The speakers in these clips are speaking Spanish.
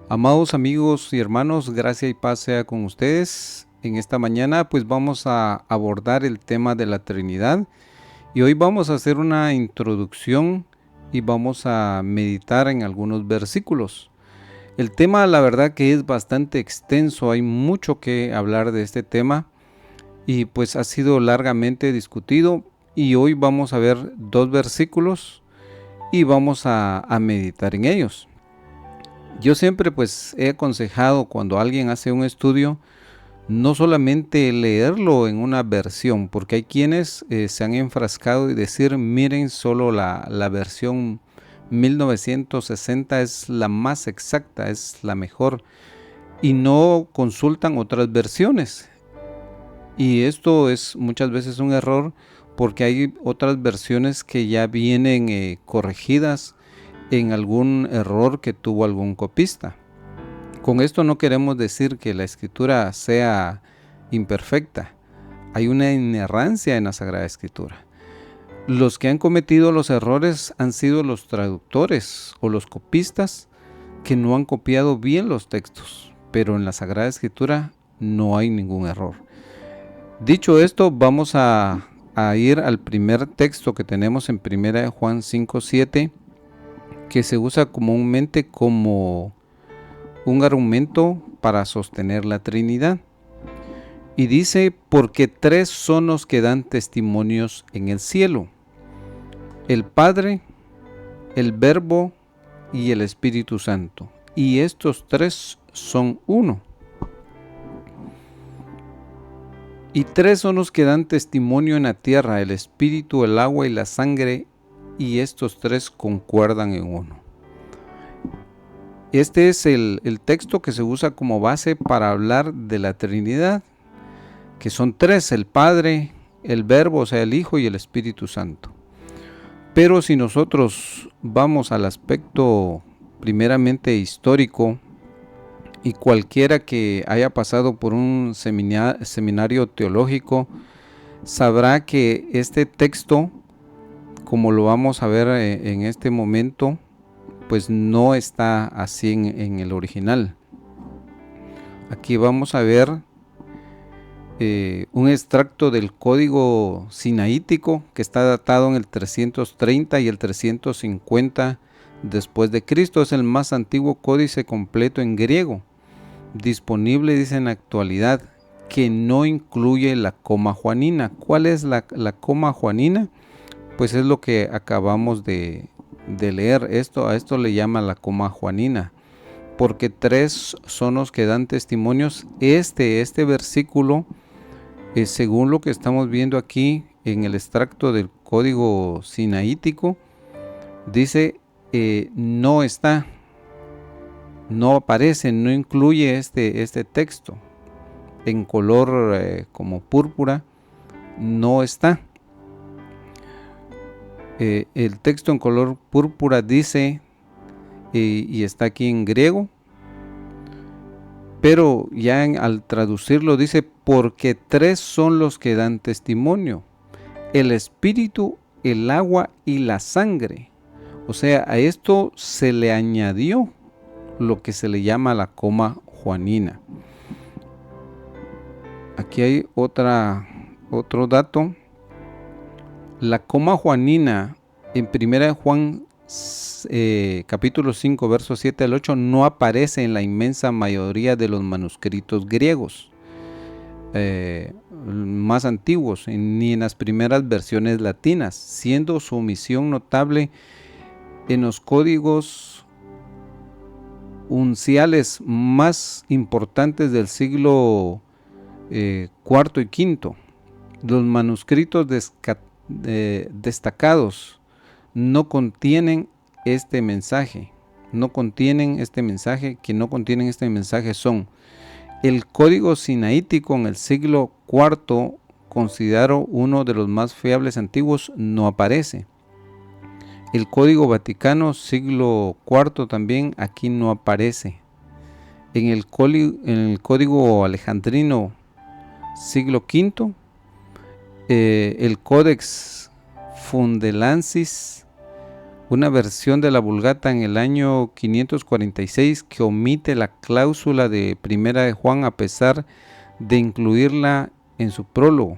Amados amigos y hermanos, gracia y paz sea con ustedes. En esta mañana pues vamos a abordar el tema de la Trinidad y hoy vamos a hacer una introducción y vamos a meditar en algunos versículos. El tema la verdad que es bastante extenso, hay mucho que hablar de este tema y pues ha sido largamente discutido y hoy vamos a ver dos versículos y vamos a meditar en ellos. Yo siempre pues he aconsejado cuando alguien hace un estudio no solamente leerlo en una versión, porque hay quienes se han enfrascado y decir miren solo la versión 1960 es la más exacta, es la mejor y no consultan otras versiones. Y esto es muchas veces un error porque hay otras versiones que ya vienen corregidas en algún error que tuvo algún copista. Con esto no queremos decir que la escritura sea imperfecta. Hay una inerrancia en la Sagrada Escritura. Los que han cometido los errores han sido los traductores o los copistas que no han copiado bien los textos, pero en la Sagrada Escritura no hay ningún error. Dicho esto, vamos a ir al primer texto que tenemos en 1 Juan 5:7, que se usa comúnmente como un argumento para sostener la Trinidad. Y dice, porque tres son los que dan testimonios en el cielo: el Padre, el Verbo y el Espíritu Santo. Y estos tres son uno. Y tres son los que dan testimonio en la tierra: el Espíritu, el agua y la sangre. Y estos tres concuerdan en uno. Este es el texto que se usa como base para hablar de la Trinidad, que son tres: el Padre, el Verbo, o sea, el Hijo y el Espíritu Santo. Pero si nosotros vamos al aspecto primeramente histórico, y cualquiera que haya pasado por un seminario teológico sabrá que este texto, como lo vamos a ver en este momento, pues no está así en el original. Aquí vamos a ver un extracto del código sinaítico que está datado en el 330 y el 350 después de Cristo. Es el más antiguo códice completo en griego disponible, dice, en la actualidad, que no incluye la coma juanina. ¿Cuál es la coma juanina? Pues es lo que acabamos de leer. A esto le llama la coma juanina, porque tres son los que dan testimonios. Este versículo, según lo que estamos viendo aquí en el extracto del código sinaítico, dice no está, no aparece, no incluye este texto en color como púrpura, no está. El texto en color púrpura dice, y está aquí en griego, pero ya al traducirlo dice, porque tres son los que dan testimonio: el Espíritu, el agua y la sangre. O sea, a esto se le añadió lo que se le llama la coma juanina. Aquí hay otro dato. La coma juanina en 1 Juan capítulo 5 versos 7 al 8 no aparece en la inmensa mayoría de los manuscritos griegos más antiguos, ni en las primeras versiones latinas, siendo su omisión notable en los códigos unciales más importantes del siglo cuarto y quinto. Los manuscritos destacados no contienen este mensaje. No contienen este mensaje. Que no contienen este mensaje son el código sinaítico en el siglo IV, considero uno de los más fiables antiguos, no aparece. El código vaticano siglo IV también aquí no aparece. En el código alejandrino siglo V, el Codex Fundelansis una versión de la Vulgata en el año 546 que omite la cláusula de Primera de Juan a pesar de incluirla en su prólogo.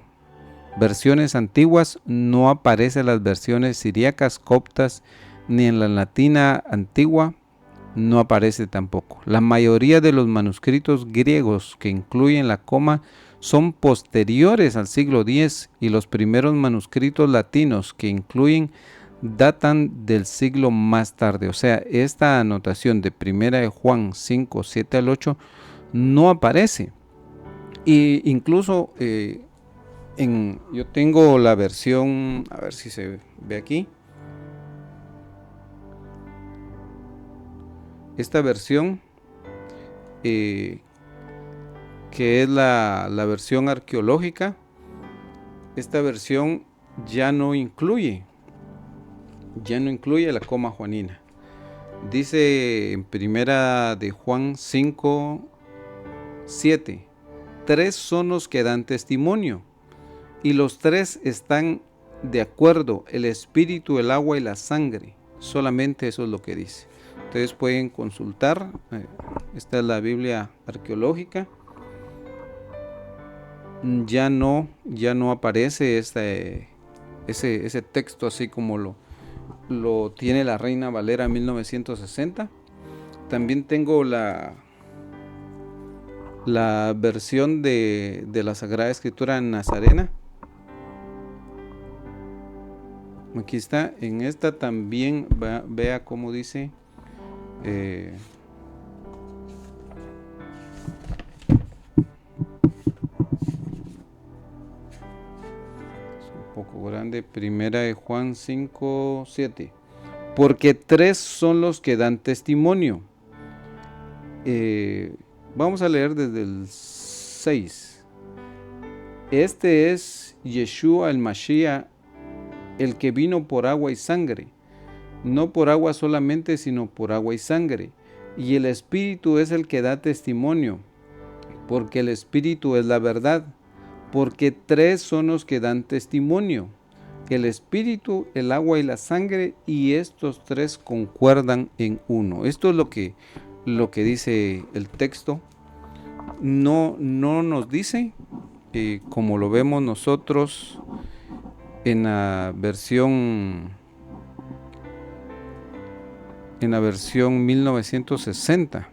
Versiones antiguas no aparecen las versiones siríacas, coptas, ni en la latina antigua no aparece tampoco. La mayoría de los manuscritos griegos que incluyen la coma son posteriores al siglo X y los primeros manuscritos latinos que incluyen datan del siglo más tarde. O sea, esta anotación de Primera de Juan 5, 7 al 8 no aparece. Y incluso yo tengo la versión, a ver si se ve aquí. Esta versión, que es la versión arqueológica, esta versión ya no incluye la coma juanina. Dice en Primera de Juan 5, 7, 3 son los que dan testimonio, y los 3 están de acuerdo, el espíritu, el agua y la sangre. Solamente eso es lo que dice. Ustedes pueden consultar, esta es la Biblia arqueológica. Ya no aparece ese texto así como lo tiene la Reina Valera 1960. También tengo la versión de la Sagrada Escritura Nazarena. Aquí está, en esta también vea cómo dice, es un poco grande, Primera de Juan 5, 7, porque 3 son los que dan testimonio. Vamos a leer desde el 6. Este es Yeshua el Mashiach, el que vino por agua y sangre, no por agua solamente, sino por agua y sangre. Y el Espíritu es el que da testimonio, porque el Espíritu es la verdad, porque 3 son los que dan testimonio, el Espíritu, el agua y la sangre, y estos 3 concuerdan en uno. Esto es lo que dice el texto. No nos dice, como lo vemos nosotros en la versión 1960.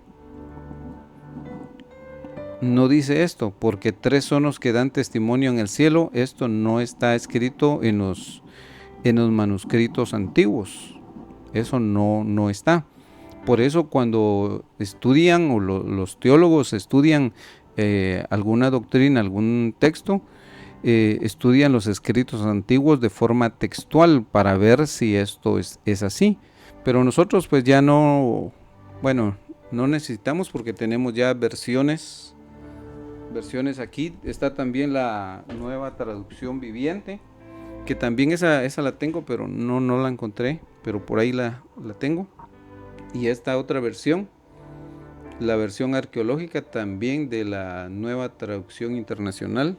No dice esto, porque 3 son los que dan testimonio en el cielo. Esto no está escrito en los manuscritos antiguos. Eso no está. Por eso cuando estudian o los teólogos estudian alguna doctrina, algún texto, estudian los escritos antiguos de forma textual para ver si esto es así. Pero nosotros pues ya no necesitamos, porque tenemos ya versiones aquí. Está también la Nueva Traducción Viviente, que también esa la tengo, pero no la encontré, pero por ahí la tengo. Y esta otra versión, la versión arqueológica también de la Nueva Traducción Internacional.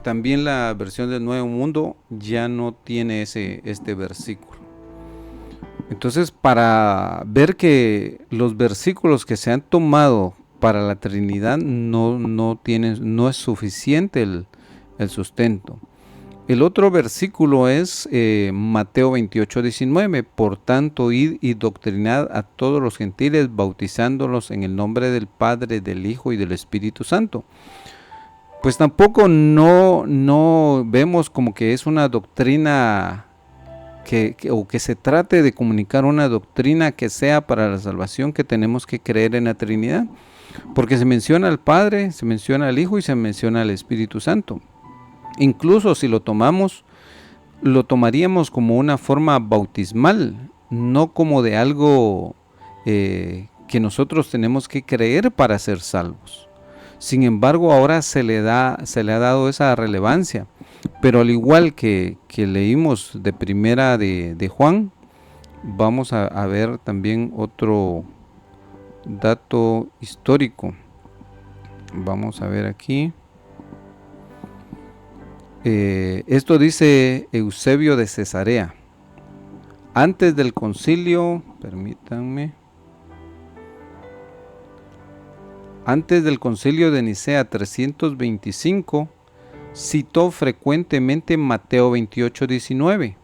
También la versión del Nuevo Mundo ya no tiene este versículo. Entonces, para ver que los versículos que se han tomado para la Trinidad no es suficiente el sustento. El otro versículo es Mateo 28, 19. Por tanto, id y doctrinad a todos los gentiles, bautizándolos en el nombre del Padre, del Hijo y del Espíritu Santo. Pues tampoco no vemos como que es una doctrina o que se trate de comunicar una doctrina que sea para la salvación, que tenemos que creer en la Trinidad, porque se menciona al Padre, se menciona al Hijo y se menciona al Espíritu Santo. Incluso si lo tomaríamos como una forma bautismal, no como de algo que nosotros tenemos que creer para ser salvos. Sin embargo, ahora se le ha dado esa relevancia. Pero al igual que leímos de Primera de Juan, vamos a ver también otro dato histórico. Vamos a ver aquí. Esto dice Eusebio de Cesarea. Antes del concilio, permítanme, antes del concilio de Nicea 325, citó frecuentemente Mateo 28:19,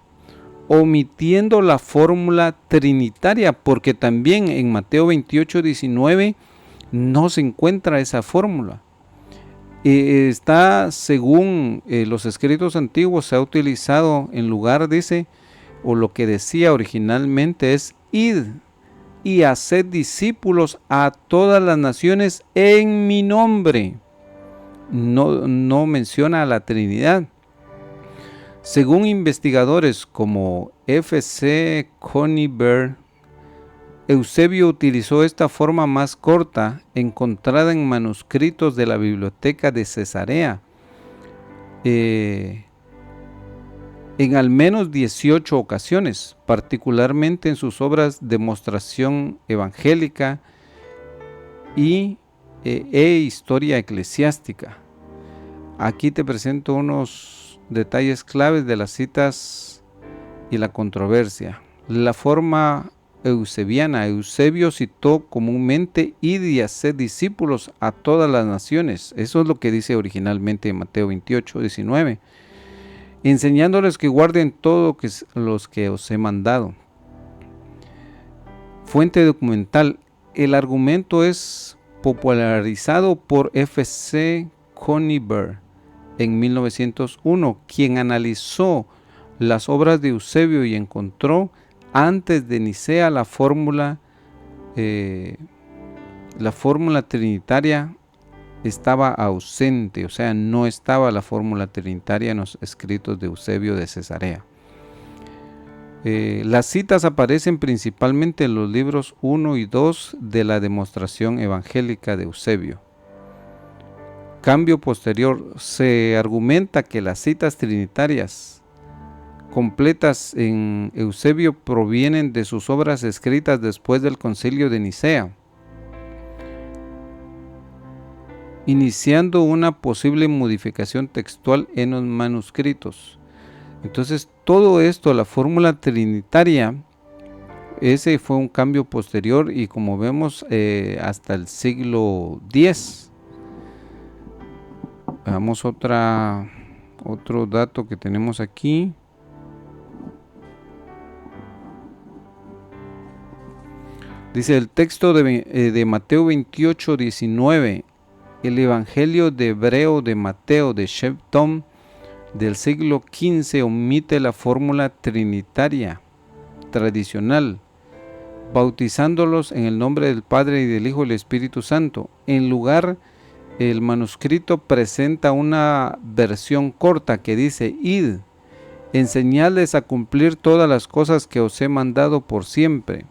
omitiendo la fórmula trinitaria, porque también en Mateo 28:19 no se encuentra esa fórmula. Está, según los escritos antiguos, se ha utilizado en lugar, dice, o lo que decía originalmente es: id y haced discípulos a todas las naciones en mi nombre. No menciona a la Trinidad. Según investigadores como F.C. Conybeare, Eusebio utilizó esta forma más corta, encontrada en manuscritos de la biblioteca de Cesarea, en al menos 18 ocasiones, particularmente en sus obras Demostración Evangélica e Historia Eclesiástica. Aquí te presento unos detalles claves de las citas y la controversia. La forma eusebiana: Eusebio citó comúnmente: id y haced discípulos a todas las naciones. Eso es lo que dice originalmente en Mateo 28:19. Enseñándoles que guarden todo los que os he mandado. Fuente documental: el argumento es popularizado por F.C. Conybeare en 1901, quien analizó las obras de Eusebio y encontró antes de Nicea la fórmula trinitaria estaba ausente, o sea, no estaba la fórmula trinitaria en los escritos de Eusebio de Cesarea. Las citas aparecen principalmente en los libros 1 y 2 de la Demostración Evangélica de Eusebio. Cambio posterior: se argumenta que las citas trinitarias completas en Eusebio provienen de sus obras escritas después del Concilio de Nicea, iniciando una posible modificación textual en los manuscritos. Entonces, todo esto, la fórmula trinitaria, ese fue un cambio posterior, y como vemos, hasta el siglo X. Veamos otro dato que tenemos aquí. Dice el texto de Mateo 28:19, el Evangelio de Hebreo de Mateo de Sheb Tom del siglo XV omite la fórmula trinitaria tradicional, bautizándolos en el nombre del Padre y del Hijo y del Espíritu Santo. En lugar, el manuscrito presenta una versión corta que dice: id, enseñadles a cumplir todas las cosas que os he mandado por siempre.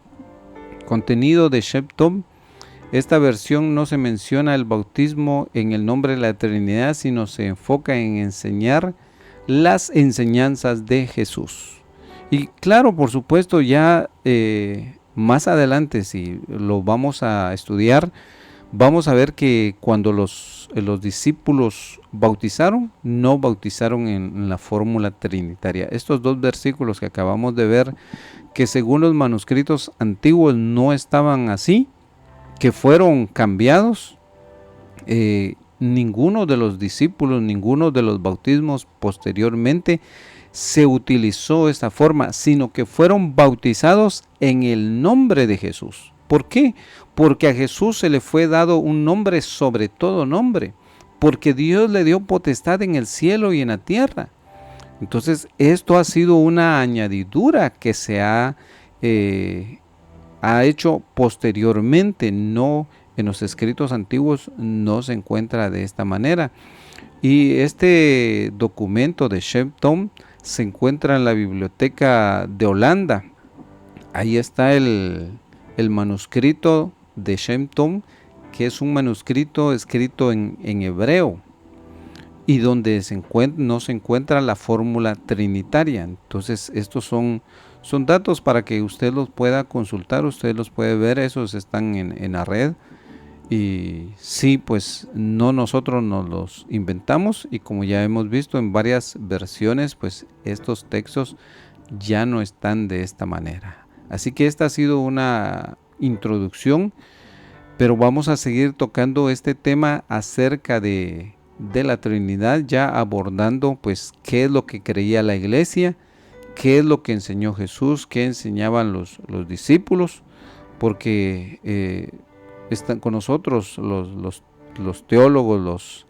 Contenido de Sheb Tom: esta versión no se menciona el bautismo en el nombre de la Trinidad, sino se enfoca en enseñar las enseñanzas de Jesús. Y claro, por supuesto, ya más adelante, si lo vamos a estudiar, vamos a ver que cuando los discípulos bautizaron, no bautizaron en la fórmula trinitaria. Estos dos versículos que acabamos de ver, que según los manuscritos antiguos no estaban así, que fueron cambiados, ninguno de los discípulos, ninguno de los bautismos posteriormente se utilizó esta forma, sino que fueron bautizados en el nombre de Jesús. ¿Por qué? Porque a Jesús se le fue dado un nombre sobre todo nombre, porque Dios le dio potestad en el cielo y en la tierra. Entonces, esto ha sido una añadidura que se ha hecho posteriormente, no en los escritos antiguos, no se encuentra de esta manera. Y este documento de Sheb Tom se encuentra en la biblioteca de Holanda. Ahí está el manuscrito de Sheb Tom, que es un manuscrito escrito en hebreo, y donde no se encuentra la fórmula trinitaria. Entonces, estos son datos para que usted los pueda consultar, usted los puede ver, esos están en la red. Y sí, pues no nosotros nos los inventamos, y como ya hemos visto en varias versiones, pues estos textos ya no están de esta manera. Así que esta ha sido una introducción, pero vamos a seguir tocando este tema acerca de la Trinidad, ya abordando pues qué es lo que creía la iglesia, qué es lo que enseñó Jesús, qué enseñaban los discípulos, porque están con nosotros los teólogos,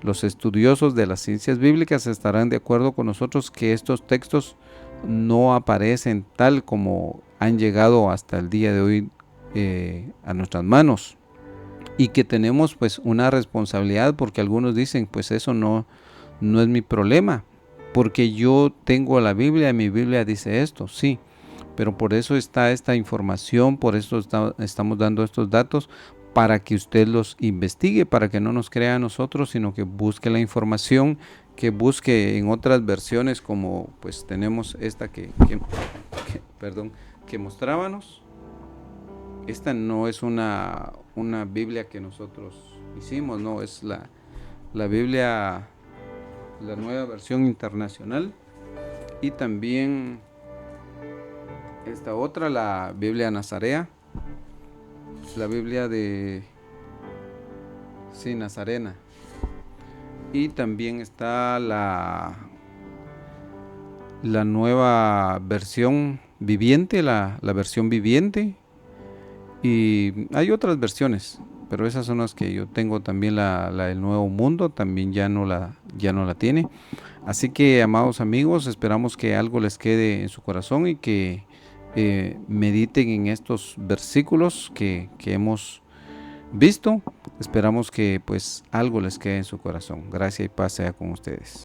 los estudiosos de las ciencias bíblicas estarán de acuerdo con nosotros que estos textos no aparecen tal como han llegado hasta el día de hoy a nuestras manos, y que tenemos pues una responsabilidad, porque algunos dicen pues eso no es mi problema, porque yo tengo la Biblia y mi Biblia dice esto, sí, pero por eso está esta información, por eso estamos dando estos datos, para que usted los investigue, para que no nos crea a nosotros, sino que busque la información, que busque en otras versiones, como pues tenemos esta que mostrábamos. Esta no es una Biblia que nosotros hicimos, no, es la Biblia, la nueva versión internacional, y también esta otra, la Biblia Nazarea, la Biblia de Nazarena, y también está la nueva versión viviente, la versión viviente, y hay otras versiones, pero esas son las que yo tengo. También la del Nuevo Mundo también ya no la tiene. Así que, amados amigos, esperamos que algo les quede en su corazón y que mediten en estos versículos que hemos visto. Esperamos que pues algo les quede en su corazón. Gracia y paz sea con ustedes.